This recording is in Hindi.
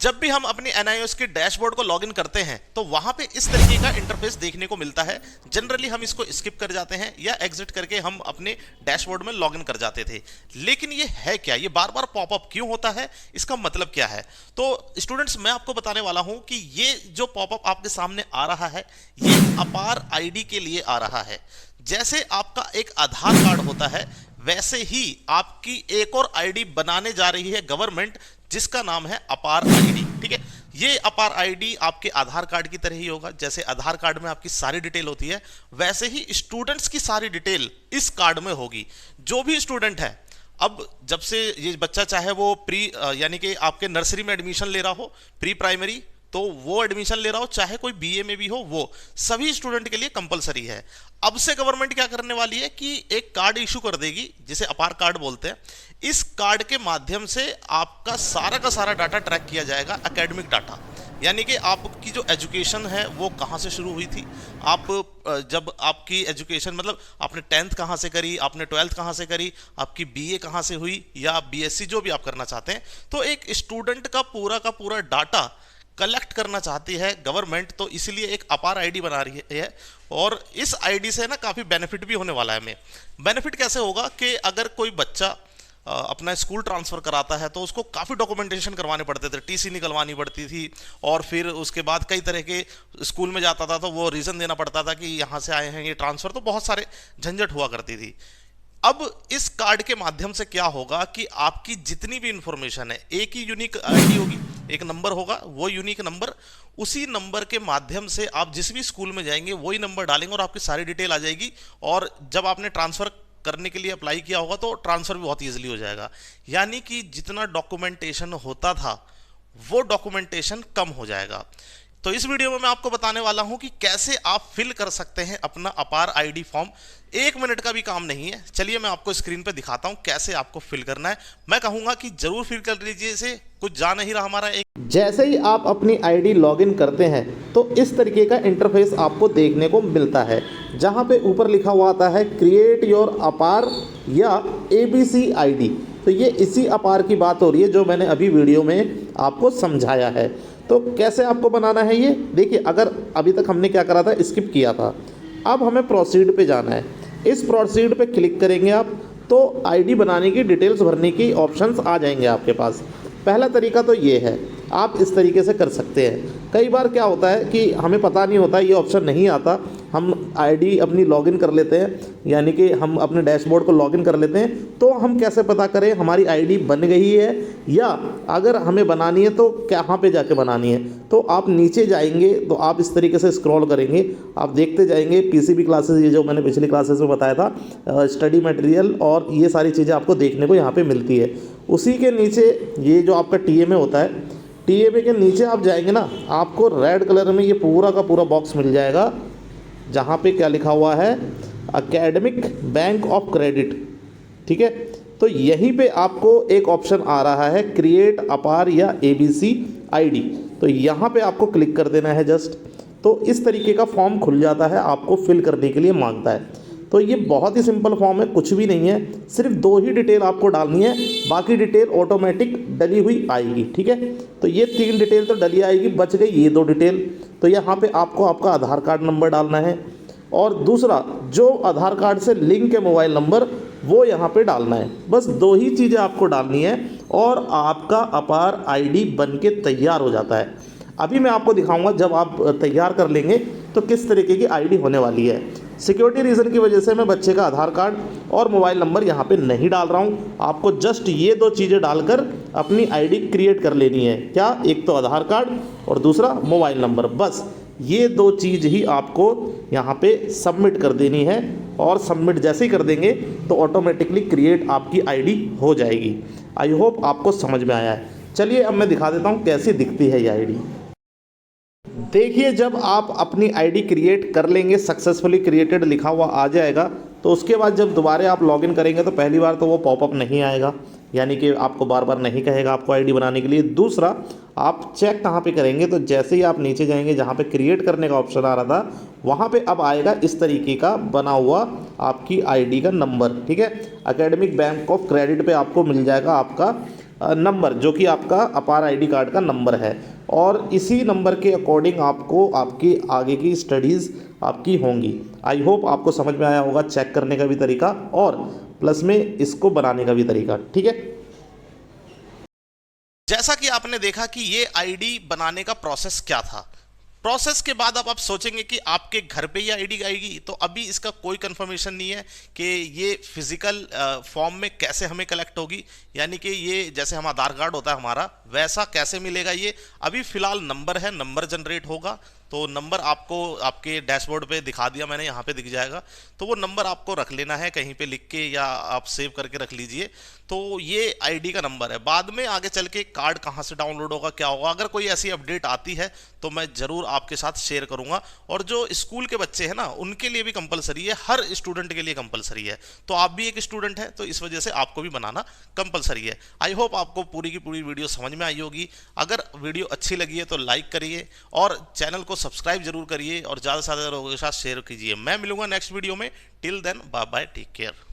जब भी हम अपनी NIOS के डैशबोर्ड को लॉगिन करते हैं तो वहां पे इस तरीके का इंटरफेस देखने को मिलता है। जनरली हम इसको स्किप कर जाते हैं या एग्जिट करके हम अपने डैशबोर्ड में लॉगिन कर जाते थे। लेकिन ये है क्या, ये बार बार पॉपअप क्यों होता है, इसका मतलब क्या है? तो स्टूडेंट्स, मैं आपको बताने वाला हूं कि ये जो पॉपअप आपके सामने आ रहा है ये अपार आईडी के लिए आ रहा है। जैसे आपका एक आधार कार्ड होता है वैसे ही आपकी एक और आईडी बनाने जा रही है गवर्नमेंट, जिसका नाम है अपार आईडी। ठीक है, ये अपार आईडी आपके आधार कार्ड की तरह ही होगा। जैसे आधार कार्ड में आपकी सारी डिटेल होती है वैसे ही स्टूडेंट्स की सारी डिटेल इस कार्ड में होगी। जो भी स्टूडेंट है, अब जब से ये बच्चा चाहे वो प्री यानी कि आपके नर्सरी में एडमिशन ले रहा हो, प्री प्राइमरी तो वो एडमिशन ले रहा हो, चाहे कोई बीए में भी हो, वो सभी स्टूडेंट के लिए कंपलसरी है। अब से गवर्नमेंट क्या करने वाली है कि एक कार्ड इशू कर देगी जिसे अपार कार्ड बोलते हैं। इस कार्ड के माध्यम से आपका सारा का सारा डाटा ट्रैक किया जाएगा, एकेडमिक डाटा, यानी कि आपकी जो एजुकेशन है वो कहाँ से शुरू हुई थी, आप जब आपकी एजुकेशन मतलब आपने 10th कहाँ से करी, आपने 12th कहाँ से करी, आपकी बीए कहाँ से हुई या बीएससी जो भी आप करना चाहते हैं। तो एक स्टूडेंट का पूरा डाटा कलेक्ट करना चाहती है गवर्नमेंट, तो इसलिए एक अपार आईडी बना रही है। और इस आईडी से ना काफ़ी बेनिफिट भी होने वाला है हमें। बेनिफिट कैसे होगा कि अगर कोई बच्चा अपना स्कूल ट्रांसफ़र कराता है तो उसको काफ़ी डॉक्यूमेंटेशन करवाने पड़ते थे, टीसी निकलवानी पड़ती थी, और फिर उसके बाद कई तरह के स्कूल में जाता था तो वो रीज़न देना पड़ता था कि यहाँ से आए हैं ये ट्रांसफ़र, तो बहुत सारे झंझट हुआ करती थी। अब इस कार्ड के माध्यम से क्या होगा कि आपकी जितनी भी इंफॉर्मेशन है, एक ही यूनिक आईडी होगी, एक नंबर होगा, वो यूनिक नंबर, उसी नंबर के माध्यम से आप जिस भी स्कूल में जाएंगे वही नंबर डालेंगे और आपकी सारी डिटेल आ जाएगी। और जब आपने ट्रांसफ़र करने के लिए अप्लाई किया होगा तो ट्रांसफ़र भी बहुत ईजिली हो जाएगा। यानी कि जितना डॉक्यूमेंटेशन होता था वो डॉक्यूमेंटेशन कम हो जाएगा। तो इस वीडियो में मैं आपको बताने वाला हूं कि कैसे आप फिल कर सकते हैं अपना अपार आईडी फॉर्म। 1 मिनट का भी काम नहीं है। चलिए मैं आपको स्क्रीन पर दिखाता हूं कैसे आपको फिल करना है। मैं कहूंगा कि जरूर फिल कर लीजिए, इसे कुछ जा नहीं रहा हमारा। एक जैसे ही आप अपनी आईडी लॉगिन करते हैं तो इस तरीके का इंटरफेस आपको देखने को मिलता है, जहां पे ऊपर लिखा हुआ आता है क्रिएट योर अपार या ABC आईडी। तो ये इसी अपार की बात हो रही है जो मैंने अभी वीडियो में आपको समझाया है। तो कैसे आपको बनाना है ये देखिए। अगर अभी तक हमने क्या करा था, स्किप किया था, अब हमें प्रोसीड पे जाना है। इस प्रोसीड पे क्लिक करेंगे आप तो आईडी बनाने की डिटेल्स भरने की ऑप्शंस आ जाएंगे आपके पास। पहला तरीका तो ये है, आप इस तरीके से कर सकते हैं। कई बार क्या होता है कि हमें पता नहीं होता, ये ऑप्शन नहीं आता, हम आईडी अपनी लॉगिन कर लेते हैं, यानी कि हम अपने डैशबोर्ड को लॉगिन कर लेते हैं। तो हम कैसे पता करें हमारी आईडी बन गई है या अगर हमें बनानी है तो कहाँ पे जाके बनानी है? तो आप नीचे जाएंगे तो आप इस तरीके से स्क्रॉल करेंगे, आप देखते जाएंगे पीसीबी क्लासेस, ये जो मैंने पिछली क्लासेस में बताया था, स्टडी मटेरियल और ये सारी चीज़ें आपको देखने को यहाँ पे मिलती है। उसी के नीचे ये जो आपका TMA होता है, TMA के नीचे आप जाएंगे ना, आपको रेड कलर में ये पूरा का पूरा बॉक्स मिल जाएगा, जहाँ पे क्या लिखा हुआ है, एकेडमिक बैंक ऑफ क्रेडिट। ठीक है, तो यहीं पे आपको एक ऑप्शन आ रहा है क्रिएट अपार या ABC आईडी। तो यहाँ पे आपको क्लिक कर देना है जस्ट। तो इस तरीके का फॉर्म खुल जाता है, आपको फिल करने के लिए मांगता है। तो ये बहुत ही सिंपल फॉर्म है, कुछ भी नहीं है, सिर्फ 2 ही डिटेल आपको डालनी है, बाकी डिटेल ऑटोमेटिक डली हुई आएगी। ठीक है, तो ये 3 डिटेल तो डली आएगी, बच गई ये 2 डिटेल। तो यहाँ पे आपको आपका आधार कार्ड नंबर डालना है और दूसरा जो आधार कार्ड से लिंक है मोबाइल नंबर, वो यहाँ पे डालना है। बस 2 ही चीज़ें आपको डालनी है और आपका अपार आईडी बन के तैयार हो जाता है। अभी मैं आपको दिखाऊंगा जब आप तैयार कर लेंगे तो किस तरीके की आईडी होने वाली है। सिक्योरिटी रीज़न की वजह से मैं बच्चे का आधार कार्ड और मोबाइल नंबर यहाँ पे नहीं डाल रहा हूँ। आपको जस्ट ये 2 चीज़ें डालकर अपनी आईडी क्रिएट कर लेनी है। क्या? एक तो आधार कार्ड और दूसरा मोबाइल नंबर। बस ये 2 चीज़ ही आपको यहाँ पे सबमिट कर देनी है और सबमिट जैसे ही कर देंगे तो ऑटोमेटिकली क्रिएट आपकी आईडी हो जाएगी। आई होप आपको समझ में आया है। चलिए अब मैं दिखा देता हूँ कैसी दिखती है ये आईडी। देखिए, जब आप अपनी आईडी क्रिएट कर लेंगे, सक्सेसफुली क्रिएटेड लिखा हुआ आ जाएगा, तो उसके बाद जब दोबारा आप लॉगिन करेंगे तो पहली बार तो वो पॉपअप नहीं आएगा, यानी कि आपको बार बार नहीं कहेगा आपको आईडी बनाने के लिए। दूसरा, आप चेक कहाँ पे करेंगे, तो जैसे ही आप नीचे जाएंगे जहाँ पे क्रिएट करने का ऑप्शन आ रहा था, वहाँ पे अब आएगा इस तरीके का बना हुआ आपकी आईडी का नंबर। ठीक है, एकेडमिक बैंक ऑफ क्रेडिट पे आपको मिल जाएगा आपका नंबर जो कि आपका अपार आईडी कार्ड का नंबर है, और इसी नंबर के अकॉर्डिंग आपको आपकी आगे की स्टडीज़ आपकी होंगी। आई होप आपको समझ में आया होगा चेक करने का भी तरीका और प्लस में इसको बनाने का भी तरीका। ठीक है, जैसा कि आपने देखा कि ये आईडी बनाने का प्रोसेस क्या था। प्रोसेस के बाद अब आप सोचेंगे कि आपके घर पे ही आईडी आएगी, तो अभी इसका कोई कंफर्मेशन नहीं है कि ये फिजिकल फॉर्म में कैसे हमें कलेक्ट होगी, यानी कि ये जैसे हम आधार कार्ड होता है हमारा वैसा कैसे मिलेगा। ये अभी फिलहाल नंबर है, नंबर जनरेट होगा, तो नंबर आपको आपके डैशबोर्ड पे दिखा दिया मैंने, यहाँ पे दिख जाएगा। तो वो नंबर आपको रख लेना है कहीं पे लिख के, या आप सेव करके रख लीजिए। तो ये आईडी का नंबर है। बाद में आगे चल के कार्ड कहाँ से डाउनलोड होगा, क्या होगा, अगर कोई ऐसी अपडेट आती है तो मैं ज़रूर आपके साथ शेयर करूंगा। और जो स्कूल के बच्चे हैं ना, उनके लिए भी कंपलसरी है, हर स्टूडेंट के लिए कंपलसरी है। तो आप भी एक स्टूडेंट है, तो इस वजह से आपको भी बनाना कंपलसरी है। आई होप आपको पूरी की पूरी वीडियो समझ में आई होगी। अगर वीडियो अच्छी लगी है तो लाइक करिए और चैनल को सब्सक्राइब जरूर करिए और ज़्यादा से ज़्यादा लोगों के साथ शेयर कीजिए। मैं मिलूंगा नेक्स्ट वीडियो में। Till then bye bye, take care.